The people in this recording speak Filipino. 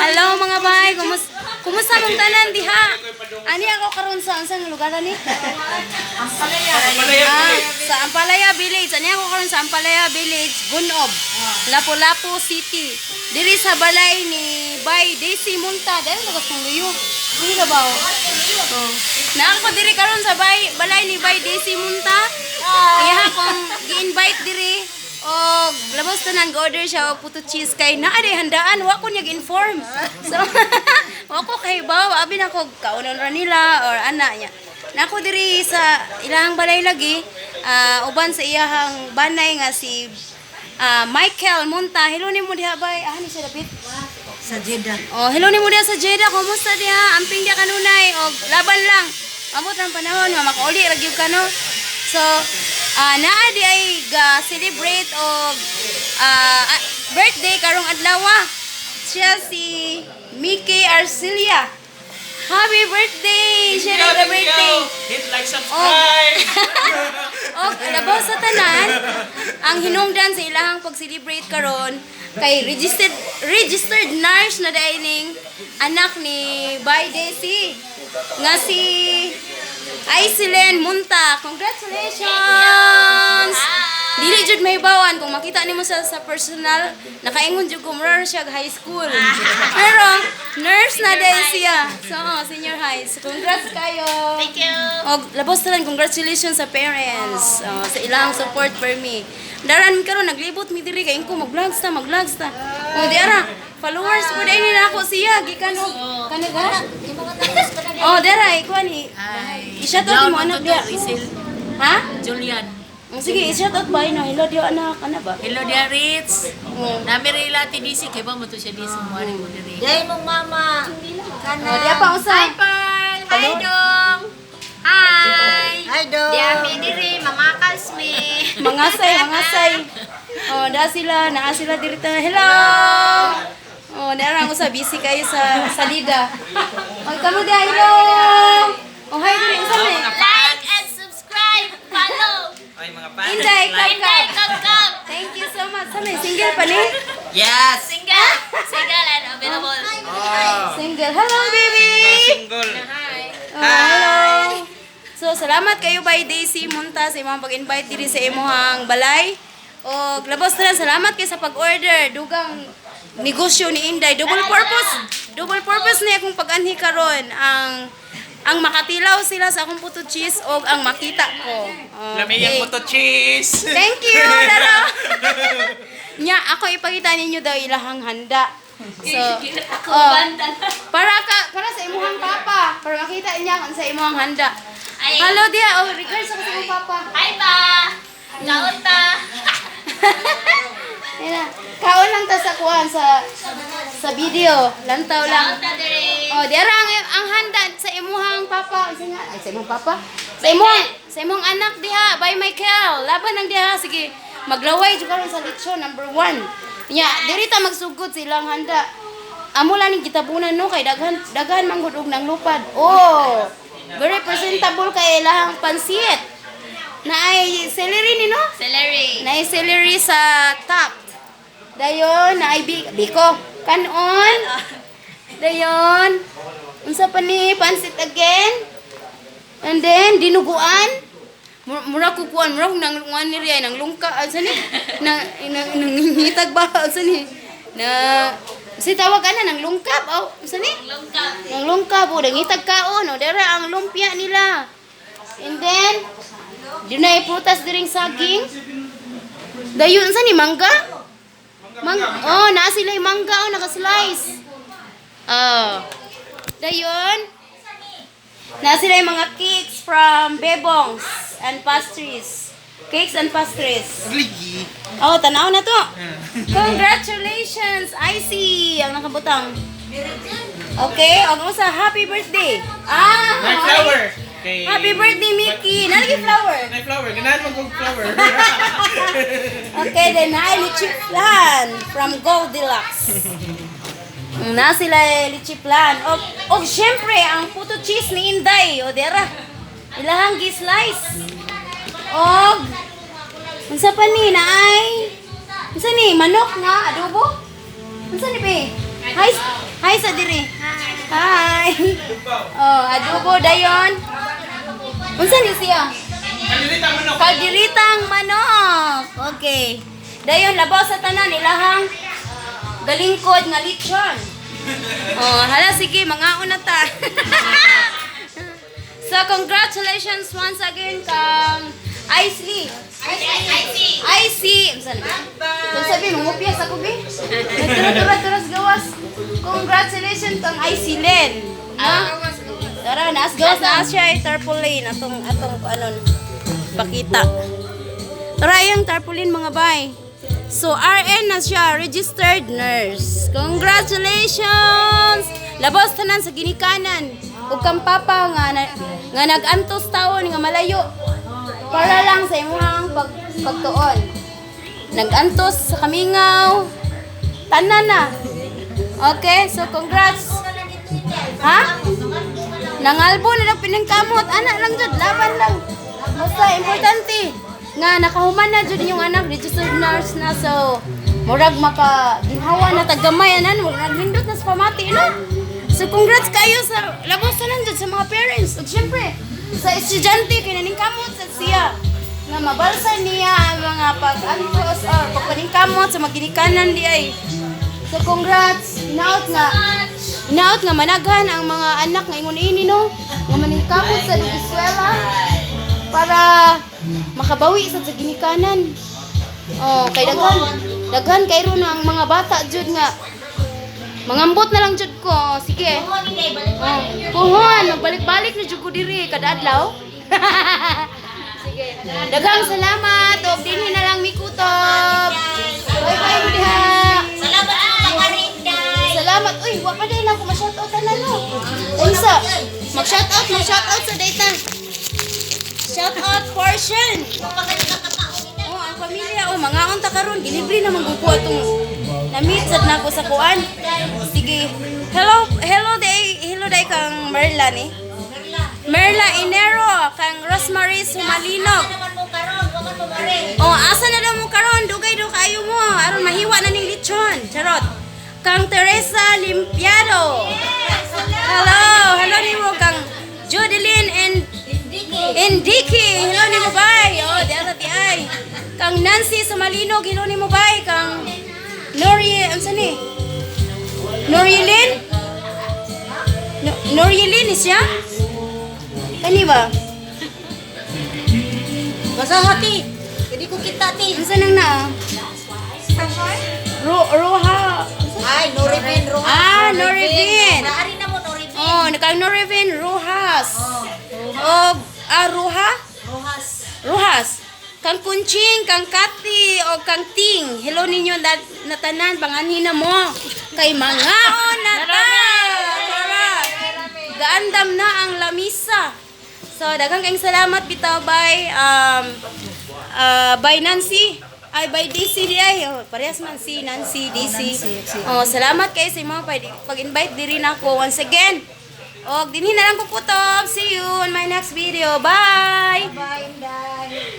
Hello mga bay, kumusta mong tanan diha? Ani ako karon sa unsang lugar ani? Sa Ampalaya Village. Ani ako karon sa Ampalaya Village, Gunob, Lapu-Lapu City. Diri sa balay ni Bay Daisy Munta. Dahil nagas kong luyo. Dili na ba? Oh. Na ako diri karon sa balay ni Bay Daisy Munta. Iya akong gi-invite diri. O labas ta nang order siya og puto cheese kay naa day handaan wa ko niya inform. So wa ko kay baw abi na ko kaunon ra nila or ana nya. Nako diri sa ilang balay lagi uban sa iyahang banay nga si Michael Munta. Hello nimo diha bay. Ani siya dapit Sa Jeddah. Oh, hello nimo diha sa Jeddah. Kumusta diha? Amping dia kanunay og laban lang. Amot ang panahon nga makauli ra gyud ka no. So naa di ay celebrate og birthday karong adlaw. Siya si Mickey Arcelia. Happy birthday! Siya rin birthday. Hit like, subscribe! Og labaw sa tanan, ang hinungdan sa ilahang pag-celebrate karon kay registered nurse na dining anak ni Bay Daisy nga si Aislinn Munta. Congratulations! Dili jud may bawan kung makita nimo sa personal, nakaingon jud ko mura siya high school. Pero nurse na dai siya. So, senior high. So, congrats kayo. Thank you. Og labos talan congratulations sa parents sa ilang support for me. Daran karon naglibot mi diri kay ko mag-vlogs ta. O di ara followers ko dai nila ako siya gikan og kaniga. Oh, dara ikuan ni. I-shoutout mo anak dia. Ha? Julian. Sige, i-shoutout ba no? Hello dia anak, ana ba? Hello dia Ritz. Nami rila ti DC kay ba mo to siya DC mo ari mo diri. Dahil mong mama. Oh, dia pa usay. Hi, Pearl. Hi, Hello. Dong. Hi. Hi do. Diami diri, mga kalsme. Mangasay. Oh, naa sila diri ta. Hello. Oh, dara ko sa busy kayo sa salida. Oh, kamo dia hello. Oh, hi diri unsa ni? Like and subscribe. Follow. Ay, mga fans. Inday, Inday, come. come. Thank you so much. Sa may single pa ni? Yes! Single. Single and available. Oh! Single. Hello, baby. Single! Oh, hello. So, salamat kayo Bay Daisy Munta sa imong pag-invite diri sa imong balay. O, labos na salamat kay sa pag-order. Dugang negosyo ni Inday. Double purpose na akong pag-anhi karon ang makatilaw sila sa akong puto cheese o ang makita ko. Lami yung puto cheese! Thank you, Lalo. Nya, ako ipakita ninyo daw ilahang handa. So, para sa imuhang papa, para makita niya kung sa imuhang handa. Hello dia, regards ako sa imong papa. Hi, pa. Kaon ta. Ayan, kaon lang ta sa kuan sa video, lantaw lang. Kaon ta diri. Oh, diara ang handa sa imuhang papa. Ay, sa imong papa? Sa imong anak diha, by Michael. Laban ang diha, sige. Maglaway jud karon sa lechon number 1. Nya, diri ta magsugod sa ilang handa. Amo lang ning kitabunan no kay daghan manggod og nang lupad. Oh, very presentable kay ilahang pansit. Naay celery ni no? Celery. Naay celery sa top. Dayon naay biko. Kanon. Dayon. Unsa pa ni pansit again? And then dinuguan. Mura ko kuan, mura nang nguan ni riay nang lungka asa ni. Nang ngitag ba asa ni. Na si tawag ana nang lungkap oh, asa ni? Lungkap. Nang lungkap o ngitag kaon o dara ang lumpia nila. And then dunay prutas diring saging. Dayon sa ni mangga? Oh, naa sila yung mangga oh, naka-slice. Oh. Dayon. Naa sila yung mga cakes from Bebongs and pastries. Cakes and pastries. Ligi! Oh, tanaw na to. Congratulations, Icy, ang nakabutang. Okay, og mo sa happy birthday. My flower! Okay. Happy birthday, Mickey. Nalagi flower. My flower! Ganahan mo kong flower! Okay, then na litchi plan from Goldilocks. Na sila litchi plan. Og syempre ang puto cheese ni Inday. O dera. Ilahang gi-slice. Og unsa pa ni naay? Unsa ni manok nga adobo? Unsa ni be? Hi, hi sa diri. Hi. Oh, adobo dayon. Unsa ni siya? Kalilita mo no. Kalderitang manok. Okay. Dayon labaw sa tanan ilahang galingkod nga lechon. Oh, hala sige, mga una ta. So, congratulations once again kang Isley. I see. Kung sabi, mangupiyas ako, Bi. Nagturat-turas gawas. Congratulations kang Isley Len. Ha? Tara, naas gawas na siya ay tarpaulin. Atong, pakita. Tara, yung tarpaulin mga bay. So, RN na siya, registered nurse. Congratulations! Labas tanan sa ginikanan. Ug kang papa nga nag-antos taon nga malayo. Para lang sa imong pagtuon. Nag-antos sa Kamingaw. Tanan na. Okay, so congrats. Ha? Nangalbo na lang pinangkamot. Anak lang jud, laban lang. Basta importante nga nakahuman na jud yung anak, registered nurse na, so murag maka ginhawa na tagamay anan, murag hindot na sa pamati no. So congrats kayo sa labos tanan jud sa mga parents. Ug syempre sa estudyante kay naningkamot sa siya nga mabalsa niya ang mga pag-antos or pagpaningkamot sa maginikanan di ay. So congrats, inaot nga managhan ang mga anak nga ingon ini no, nga maningkamot sa eskwela para makabawi sa ginikanan. Oh, kay daghan kay ron ang mga bata jud nga mangambot na lang jud ko. Sige. Kuhon, magbalik-balik na jud ko diri kada adlaw. Sige. Daghang salamat og dinhi na lang mikutob. Bye-bye mo diha. Salamat sa pag-arinday. Salamat. Uy, wa pa din ako ma-shoutout na no. Unsa? Mag-shoutout sa data. Shoutout portion. Oh, ang pamilya mga unta karon delivery naman ko atong na-meet sad na ako sa kuan. Sige. Hello day kang Merla ni. Merla Inero kang Rosemary Sumalinog. Oh, asa na daw mo karon? Dugay do kayo mo aron mahiwa na ning lechon. Charot. Kang Teresa Limpiado. Hello nimo kang Jodeline and Dicky. Hello nimo bay. Oh, dara ti ay. Kang Nancy Sumalinog, hello nimo bay. Kang Norielin is siya? Kani ba? Masahati. Hindi ko kita ti. Ano nang na? Roha. Ay, Norivin Rojas. Ah, Norivin. Naari na mo Norivin. Oh, nakang Norivin Rojas. Oh, Rojas. Kang Kunching, kang Kati, o kang Ting. Hello ninyo na tanan, panganhin na mo. Kay mangaon na ta. Tara. Gaandam na ang lamisa. So, daghang kayong salamat bitaw by Nancy. Ay, by DC di ay. Oh, parehas man si Nancy, DC. Oh, salamat kayo sa mga pag-invite diri na ako once again. Og dinhi na lang ko putob. See you in my next video. Bye! Bye, Inday.